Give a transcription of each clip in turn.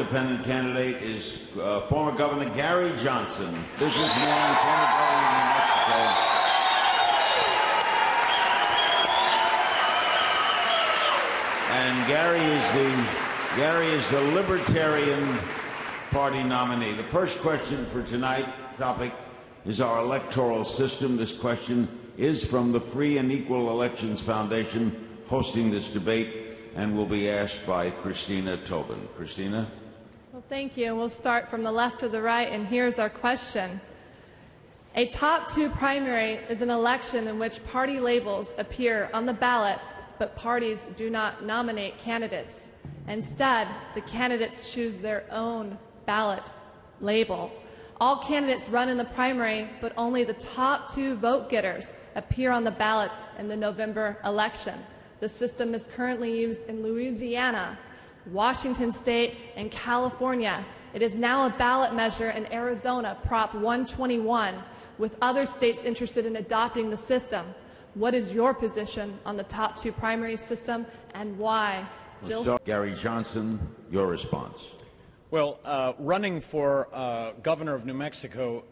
independent candidate is former Governor Gary Johnson, businessman, former governor of New Mexico. And Gary is the Libertarian Party nominee. The first question for tonight's topic is our electoral system. This question is from the Free and Equal Elections Foundation, hosting this debate, and will be asked by Christina Tobin. Christina? Well, thank you. We'll start from the left to the right, and here's our question. A top two primary is an election in which party labels appear on the ballot, but parties do not nominate candidates. Instead, the candidates choose their own ballot label. All candidates run in the primary, but only the top two vote getters appear on the ballot in the November election. The system is currently used in Louisiana, Washington State, and California. It is now a ballot measure in Arizona, Prop 121, with other states interested in adopting the system. What is your position on the top two primary system, and why? Jill? Gary Johnson, your response. Well, running for governor of New Mexico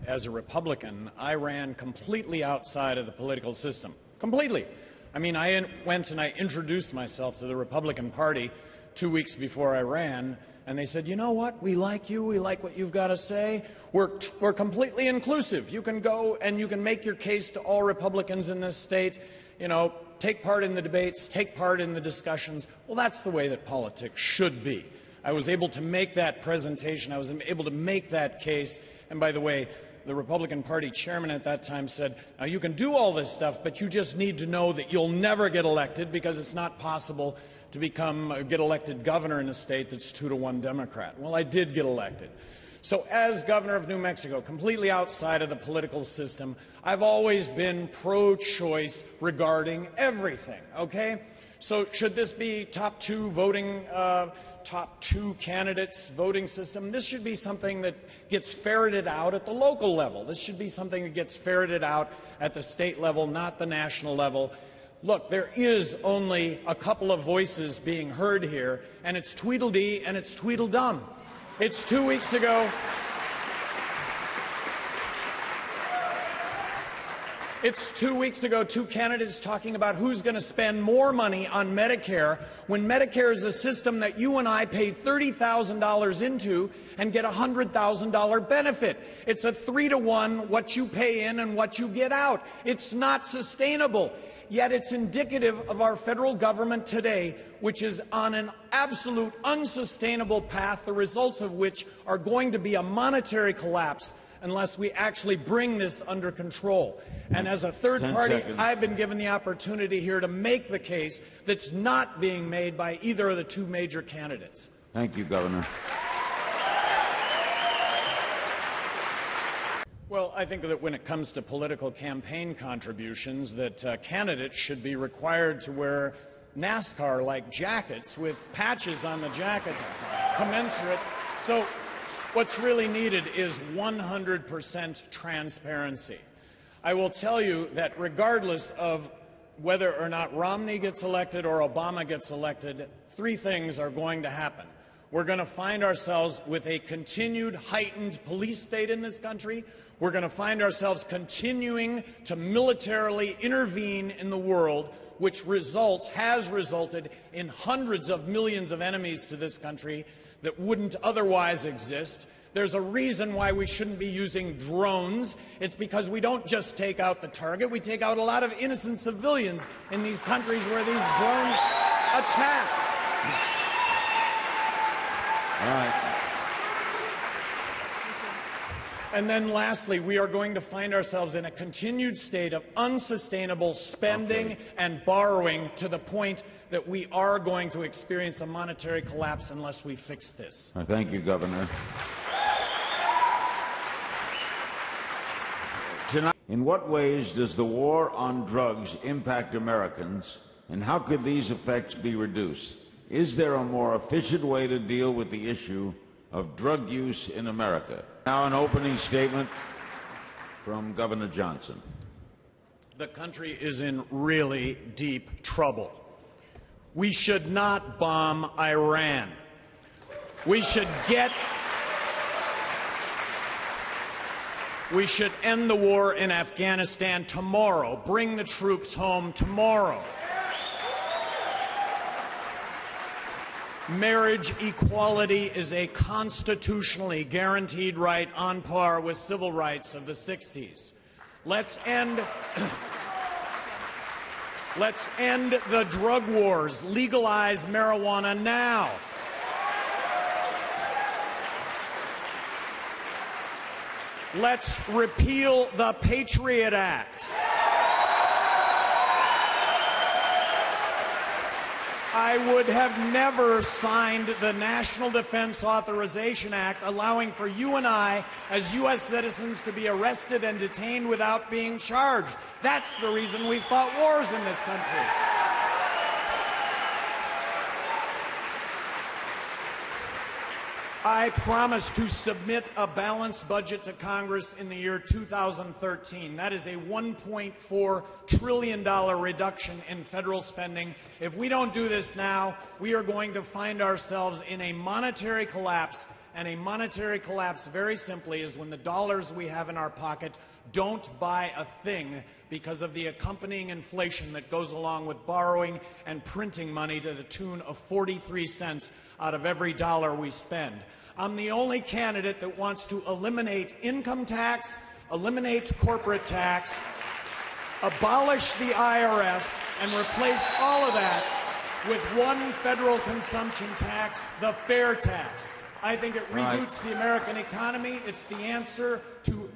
as a Republican, I ran completely outside of the political system. Completely. I mean, I went and I introduced myself to the Republican Party 2 weeks before I ran, and they said, you know what, we like you, we like what you've got to say. We're completely inclusive. You can go and you can make your case to all Republicans in this state, you know, take part in the debates, take part in the discussions. Well, that's the way that politics should be. I was able to make that presentation. I was able to make that case. And by the way, the Republican Party chairman at that time said, now you can do all this stuff, but you just need to know that you'll never get elected because it's not possible to get elected governor in a state that's 2-to-1 Democrat. Well, I did get elected. So as governor of New Mexico, completely outside of the political system, I've always been pro-choice regarding everything, okay? So should this be top two candidates voting system? This should be something that gets ferreted out at the local level. This should be something that gets ferreted out at the state level, not the national level. Look, there is only a couple of voices being heard here, and it's Tweedledee and it's Tweedledum. It's 2 weeks ago. It's 2 weeks ago, two candidates talking about who's going to spend more money on Medicare when Medicare is a system that you and I pay $30,000 into and get a $100,000 benefit. It's a 3-to-1 what you pay in and what you get out. It's not sustainable. Yet it's indicative of our federal government today, which is on an absolute unsustainable path, the results of which are going to be a monetary collapse unless we actually bring this under control. And as a third party, I've been given the opportunity here to make the case that's not being made by either of the two major candidates. Thank you, Governor. Well, I think that when it comes to political campaign contributions, that candidates should be required to wear NASCAR-like jackets with patches on the jackets commensurate. So what's really needed is 100% transparency. I will tell you that regardless of whether or not Romney gets elected or Obama gets elected, three things are going to happen. We're going to find ourselves with a continued heightened police state in this country. We're going to find ourselves continuing to militarily intervene in the world, which has resulted in hundreds of millions of enemies to this country that wouldn't otherwise exist. There's a reason why we shouldn't be using drones. It's because we don't just take out the target, we take out a lot of innocent civilians in these countries where these drones attack. All right. And then lastly, we are going to find ourselves in a continued state of unsustainable spending and borrowing to the point that we are going to experience a monetary collapse unless we fix this. Thank you, Governor. Tonight, in what ways does the war on drugs impact Americans, and how could these effects be reduced? Is there a more efficient way to deal with the issue of drug use in America? Now an opening statement from Governor Johnson. The country is in really deep trouble. We should not bomb Iran. We should end the war in Afghanistan tomorrow. Bring the troops home tomorrow. Marriage equality is a constitutionally guaranteed right on par with civil rights of the 60s. Let's end the drug wars. Legalize marijuana now. Let's repeal the Patriot Act. I would have never signed the National Defense Authorization Act, allowing for you and I, as U.S. citizens, to be arrested and detained without being charged. That's the reason we fought wars in this country. I promise to submit a balanced budget to Congress in the year 2013. That is a $1.4 trillion reduction in federal spending. If we don't do this now, we are going to find ourselves in a monetary collapse. And a monetary collapse, very simply, is when the dollars we have in our pocket don't buy a thing because of the accompanying inflation that goes along with borrowing and printing money to the tune of 43 cents out of every dollar we spend. I'm the only candidate that wants to eliminate income tax, eliminate corporate tax, abolish the IRS, and replace all of that with one federal consumption tax, the fair tax. I think it reboots the American economy. It's the answer to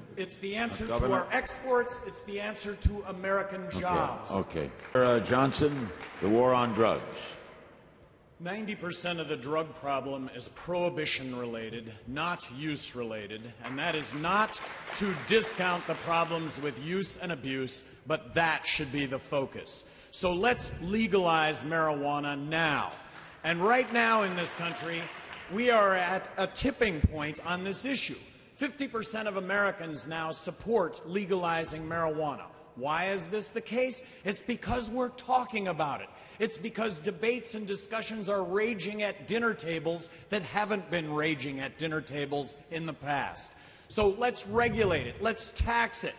our exports. It's the answer to American jobs. Okay. Johnson, the war on drugs. 90% of the drug problem is prohibition-related, not use-related, and that is not to discount the problems with use and abuse, but that should be the focus. So let's legalize marijuana now. And right now in this country, we are at a tipping point on this issue. 50% of Americans now support legalizing marijuana. Why is this the case? It's because we're talking about it. It's because debates and discussions are raging at dinner tables that haven't been raging at dinner tables in the past. So let's regulate it. Let's tax it.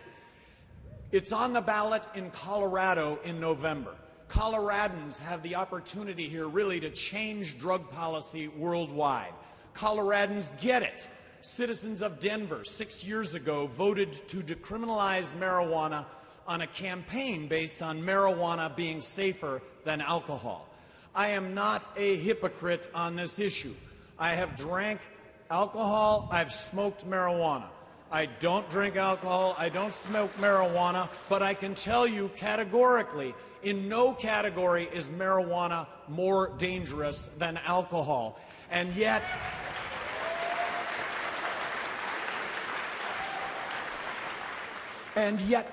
It's on the ballot in Colorado in November. Coloradans have the opportunity here really to change drug policy worldwide. Coloradans get it. Citizens of Denver 6 years ago voted to decriminalize marijuana on a campaign based on marijuana being safer than alcohol. I am not a hypocrite on this issue. I have drank alcohol, I've smoked marijuana. I don't drink alcohol, I don't smoke marijuana, but I can tell you categorically, in no category is marijuana more dangerous than alcohol. And yet,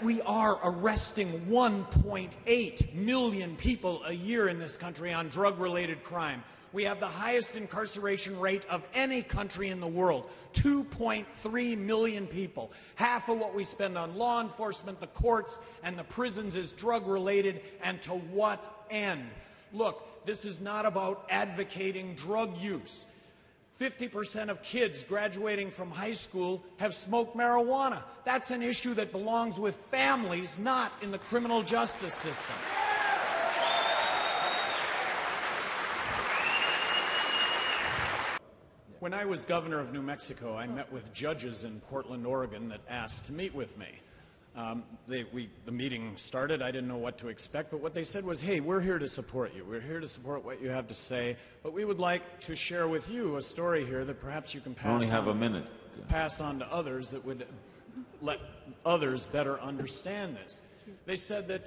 we are arresting 1.8 million people a year in this country on drug-related crime. We have the highest incarceration rate of any country in the world, 2.3 million people. Half of what we spend on law enforcement, the courts, and the prisons is drug-related, and to what end? Look, this is not about advocating drug use. 50% of kids graduating from high school have smoked marijuana. That's an issue that belongs with families, not in the criminal justice system. When I was governor of New Mexico, I met with judges in Portland, Oregon that asked to meet with me. The meeting started. I didn't know what to expect, but what they said was, hey, we're here to support you. We're here to support what you have to say, but we would like to share with you a story here that perhaps you can pass on to others that would let others better understand this. They said that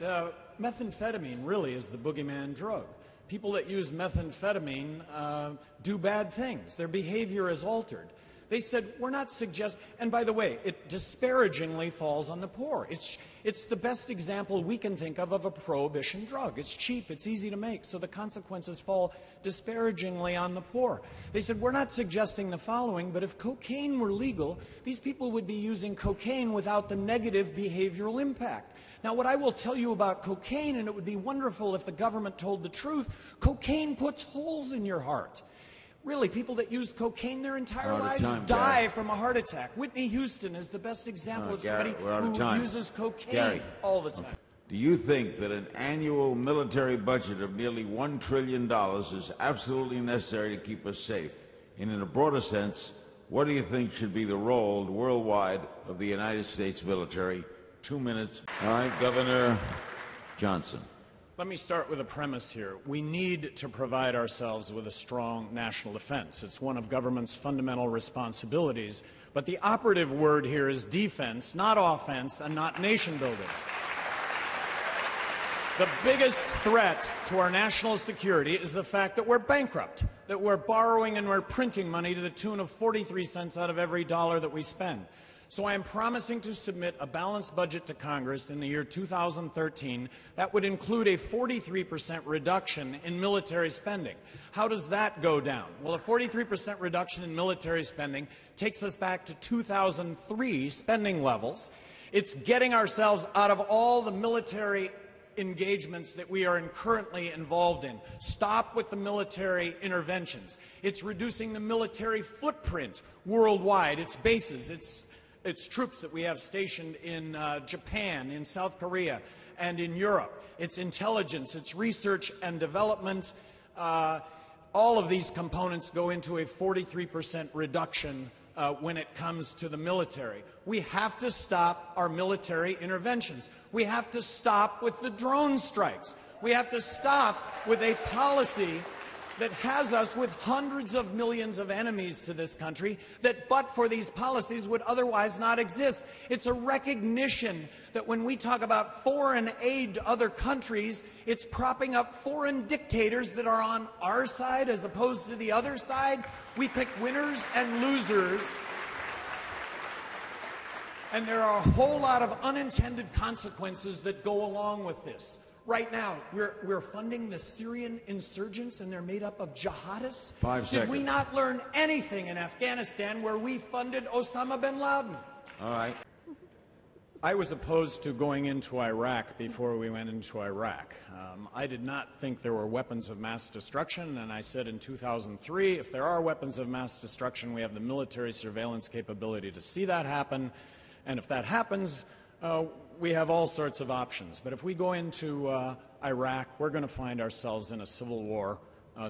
methamphetamine really is the boogeyman drug. People that use methamphetamine do bad things. Their behavior is altered. They said, we're not suggesting, and by the way, it disparagingly falls on the poor. It's the best example we can think of a prohibition drug. It's cheap, it's easy to make, so the consequences fall disparagingly on the poor. They said, we're not suggesting the following, but if cocaine were legal, these people would be using cocaine without the negative behavioral impact. Now, what I will tell you about cocaine, and it would be wonderful if the government told the truth, cocaine puts holes in your heart. Really, people that use cocaine their entire We're out of lives time, die Gary. from a heart attack. Whitney Houston is the best example of Gary, somebody we're out of who time. uses cocaine Gary. all the time. Do you think that an annual military budget of nearly $1 trillion is absolutely necessary to keep us safe? And in a broader sense, what do you think should be the role worldwide of the United States military? 2 minutes. All right, Governor Johnson. Let me start with a premise here. We need to provide ourselves with a strong national defense. It's one of government's fundamental responsibilities. But the operative word here is defense, not offense, and not nation building. The biggest threat to our national security is the fact that we're bankrupt, that we're borrowing and we're printing money to the tune of 43 cents out of every dollar that we spend. So I am promising to submit a balanced budget to Congress in the year 2013 that would include a 43% reduction in military spending. How does that go down? Well, a 43% reduction in military spending takes us back to 2003 spending levels. It's getting ourselves out of all the military engagements that we are currently involved in. Stop with the military interventions. It's reducing the military footprint worldwide, its bases, its troops that we have stationed in Japan, in South Korea, and in Europe. It's intelligence, it's research and development. All of these components go into a 43% reduction when it comes to the military. We have to stop our military interventions. We have to stop with the drone strikes. We have to stop with a policy that has us with hundreds of millions of enemies to this country that, but for these policies, would otherwise not exist. It's a recognition that when we talk about foreign aid to other countries, it's propping up foreign dictators that are on our side as opposed to the other side. We pick winners and losers. And there are a whole lot of unintended consequences that go along with this. Right now, we're funding the Syrian insurgents, and they're made up of jihadists. 5 seconds. Did we not learn anything in Afghanistan where we funded Osama bin Laden? All right. I was opposed to going into Iraq before we went into Iraq. I did not think there were weapons of mass destruction, and I said in 2003, if there are weapons of mass destruction, we have the military surveillance capability to see that happen, and if that happens, we have all sorts of options. But if we go into Iraq, we're going to find ourselves in a civil war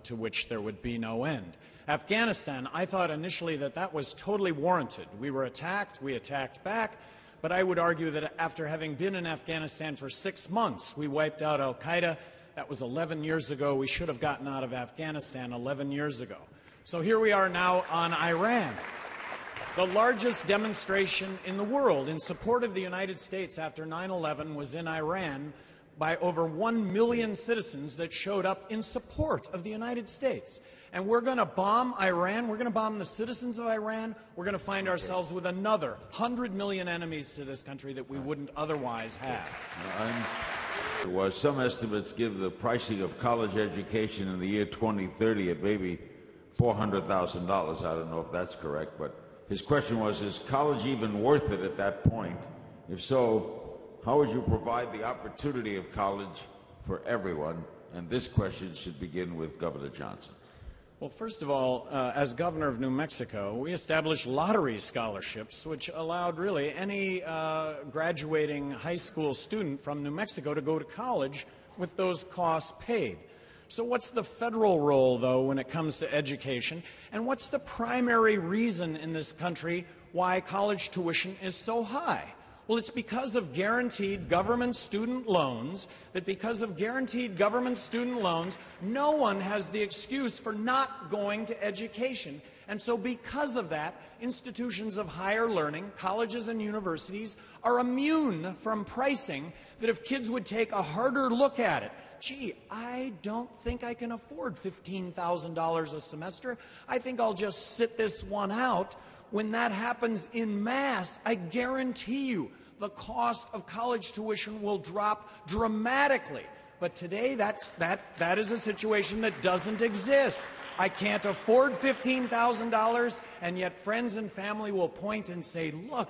to which there would be no end. Afghanistan, I thought initially that that was totally warranted. We were attacked, we attacked back, but I would argue that after having been in Afghanistan for 6 months, we wiped out al-Qaeda. That was 11 years ago. We should have gotten out of Afghanistan 11 years ago. So here we are now on Iran. The largest demonstration in the world in support of the United States after 9/11 was in Iran by over 1 million citizens that showed up in support of the United States. And we're going to bomb Iran. We're going to bomb the citizens of Iran. We're going to find ourselves with another 100 million enemies to this country that we wouldn't otherwise have. Some estimates give the pricing of college education in the year 2030 at maybe $400,000. I don't know if that's correct, but his question was, is college even worth it at that point? If so, how would you provide the opportunity of college for everyone? And this question should begin with Governor Johnson. Well, first of all, as governor of New Mexico, we established lottery scholarships, which allowed really any graduating high school student from New Mexico to go to college with those costs paid. So what's the federal role, though, when it comes to education? And what's the primary reason in this country why college tuition is so high? Well, it's because of guaranteed government student loans, that because of guaranteed government student loans, no one has the excuse for not going to education. And so because of that, institutions of higher learning, colleges and universities, are immune from pricing that if kids would take a harder look at it, gee, I don't think I can afford $15,000 a semester. I think I'll just sit this one out. When that happens in mass, I guarantee you the cost of college tuition will drop dramatically. But today, that is a situation that doesn't exist. I can't afford $15,000, and yet friends and family will point and say, look,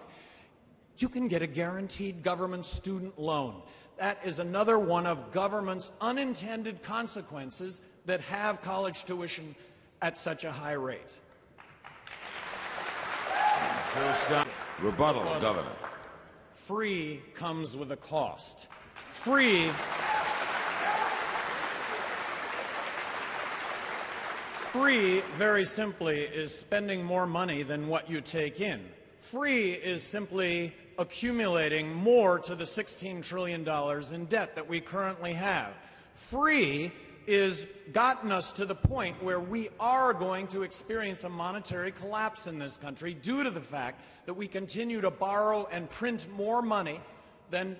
you can get a guaranteed government student loan. That is another one of government's unintended consequences that have college tuition at such a high rate? First, rebuttal, Governor. Free comes with a cost. Free very simply, is spending more money than what you take in. Free is simply accumulating more to the $16 trillion in debt that we currently have. Free is gotten us to the point where we are going to experience a monetary collapse in this country due to the fact that we continue to borrow and print more money than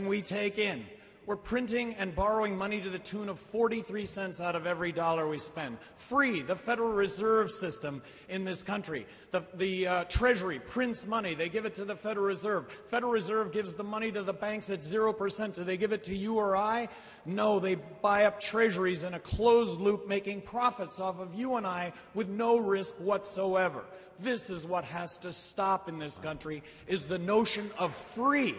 we take in. We're printing and borrowing money to the tune of 43 cents out of every dollar we spend. Free, the Federal Reserve System in this country. The Treasury prints money. They give it to the Federal Reserve. Federal Reserve gives the money to the banks at 0%. Do they give it to you or I? No, they buy up treasuries in a closed loop, making profits off of you and I with no risk whatsoever. This is what has to stop in this country, is the notion of free.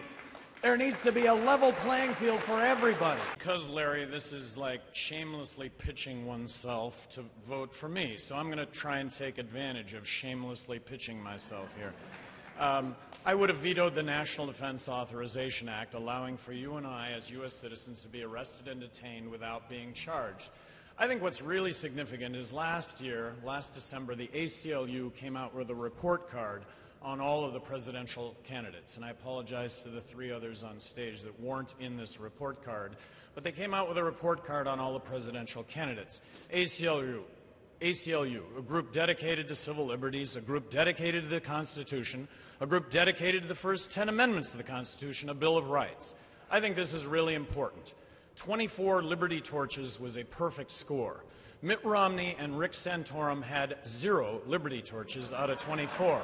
There needs to be a level playing field for everybody. Because, Larry, this is like shamelessly pitching oneself to vote for me. So I'm going to try and take advantage of shamelessly pitching myself here. I would have vetoed the National Defense Authorization Act, allowing for you and I, as U.S. citizens, to be arrested and detained without being charged. I think what's really significant is last December, the ACLU came out with a report card on all of the presidential candidates. And I apologize to the three others on stage that weren't in this report card. But they came out with a report card on all the presidential candidates. ACLU, a group dedicated to civil liberties, a group dedicated to the Constitution, a group dedicated to the first 10 amendments to the Constitution, a Bill of Rights. I think this is really important. 24 liberty torches was a perfect score. Mitt Romney and Rick Santorum had 0 liberty torches out of 24.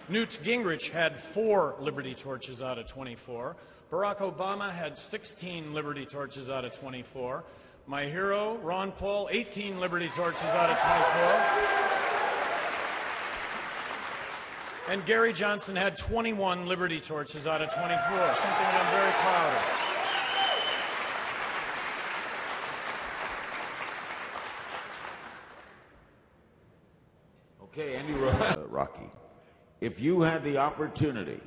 Newt Gingrich had 4 liberty torches out of 24. Barack Obama had 16 liberty torches out of 24. My hero, Ron Paul, 18 liberty torches out of 24. And Gary Johnson had 21 liberty torches out of 24, something that I'm very proud of. Okay, Andy Rocky. If you had the opportunity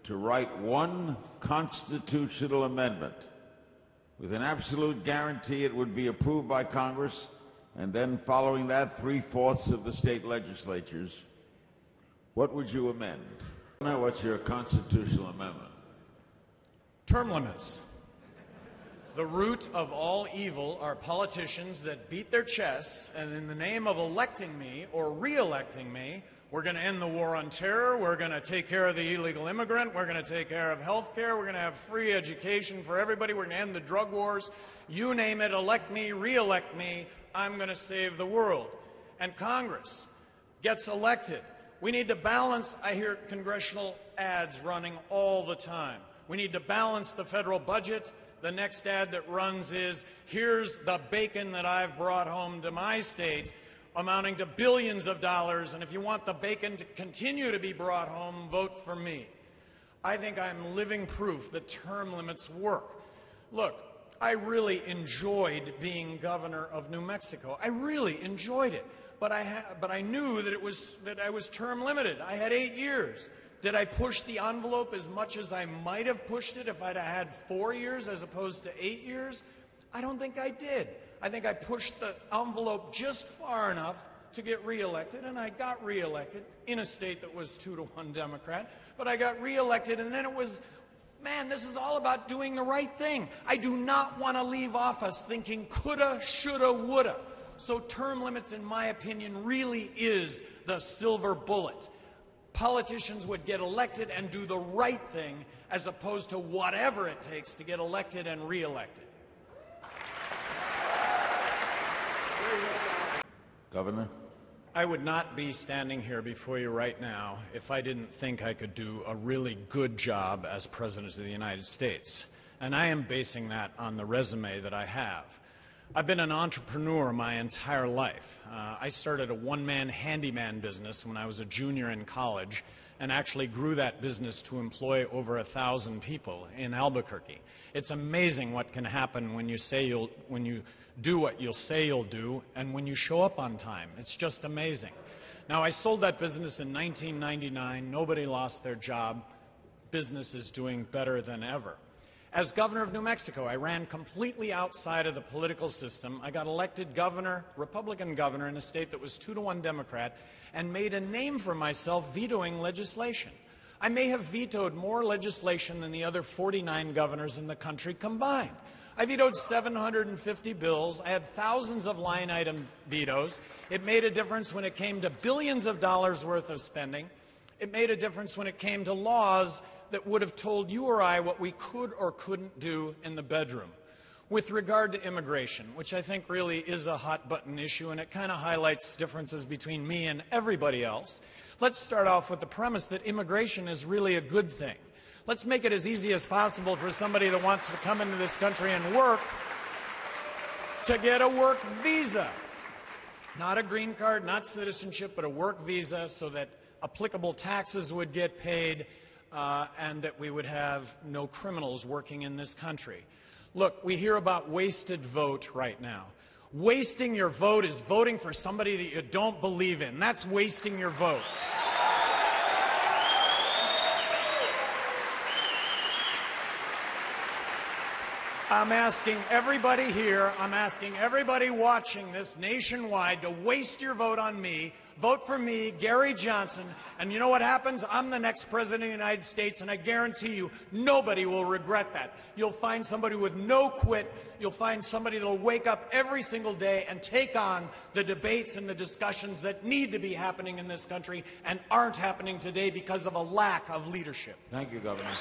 to write one constitutional amendment with an absolute guarantee it would be approved by Congress, and then following that 3/4 of the state legislatures, what would you amend? Now, what's your constitutional amendment? Term limits. The root of all evil are politicians that beat their chests, and in the name of electing me or re-electing me, we're going to end the war on terror, we're going to take care of the illegal immigrant, we're going to take care of health care, we're going to have free education for everybody, we're going to end the drug wars. You name it, elect me, re-elect me, I'm going to save the world. And Congress gets elected. We need to balance, I hear congressional ads running all the time. We need to balance the federal budget. The next ad that runs is, here's the bacon that I've brought home to my state, amounting to billions of dollars, and if you want the bacon to continue to be brought home, vote for me. I think I'm living proof that term limits work. Look, I really enjoyed being governor of New Mexico. I really enjoyed it, but I knew that I was term limited. I had 8 years. Did I push the envelope as much as I might have pushed it if I'd have had 4 years as opposed to 8 years? I don't think I did. I think I pushed the envelope just far enough to get reelected, and I got reelected in a state that was 2-to-1 Democrat, but I got reelected, and then it was, man, this is all about doing the right thing. I do not want to leave office thinking coulda, shoulda, woulda. So term limits, in my opinion, really is the silver bullet. Politicians would get elected and do the right thing as opposed to whatever it takes to get elected and reelected. Governor? I would not be standing here before you right now if I didn't think I could do a really good job as President of the United States. And I am basing that on the resume that I have. I've been an entrepreneur my entire life. I started a one-man handyman business when I was a junior in college and actually grew that business to employ over 1,000 people in Albuquerque. It's amazing what can happen when you say when you do what you'll say you'll do, and when you show up on time. It's just amazing. Now, I sold that business in 1999. Nobody lost their job. Business is doing better than ever. As governor of New Mexico, I ran completely outside of the political system. I got elected governor, Republican governor, in a state that was 2-to-1 Democrat, and made a name for myself vetoing legislation. I may have vetoed more legislation than the other 49 governors in the country combined. I vetoed 750 bills. I had thousands of line item vetoes. It made a difference when it came to billions of dollars worth of spending. It made a difference when it came to laws that would have told you or I what we could or couldn't do in the bedroom. With regard to immigration, which I think really is a hot-button issue, and it kind of highlights differences between me and everybody else, let's start off with the premise that immigration is really a good thing. Let's make it as easy as possible for somebody that wants to come into this country and work to get a work visa. Not a green card, not citizenship, but a work visa so that applicable taxes would get paid and that we would have no criminals working in this country. Look, we hear about wasted vote right now. Wasting your vote is voting for somebody that you don't believe in. That's wasting your vote. I'm asking everybody here, I'm asking everybody watching this nationwide to waste your vote on me. Vote for me, Gary Johnson, and you know what happens? I'm the next president of the United States, and I guarantee you nobody will regret that. You'll find somebody with no quit. You'll find somebody that will wake up every single day and take on the debates and the discussions that need to be happening in this country and aren't happening today because of a lack of leadership. Thank you, Governor.